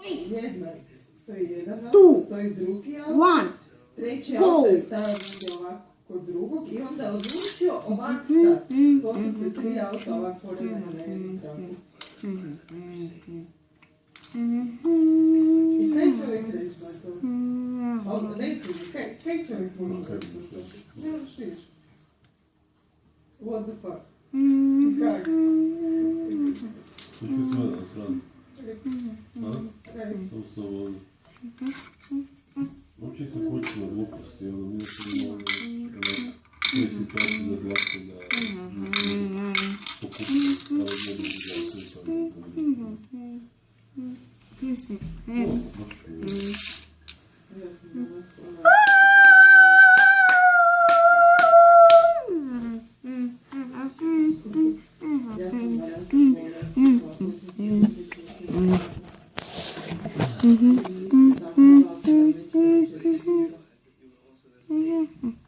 Jedna stoji jedan Two. auto, stoji drugi auto, One. treći Go. auto je stavio negdje ovako kod drugog i onda odlučio ovak stati. To su se tri auta ovak porezani na jednu traku. I kaj čovjek reći na to? Ali reći mi, kaj čovjek može reći na to? Ne ušiš. What the fuck? Kaj? Neki smena sran. Kaj? Samo se ovo... Uopće se hoće na gluposti, ono, nije se imao koje situacije za glasu da se pokupi, ali ne bi gledali Mislim. Ja sam danas Mm-hmm.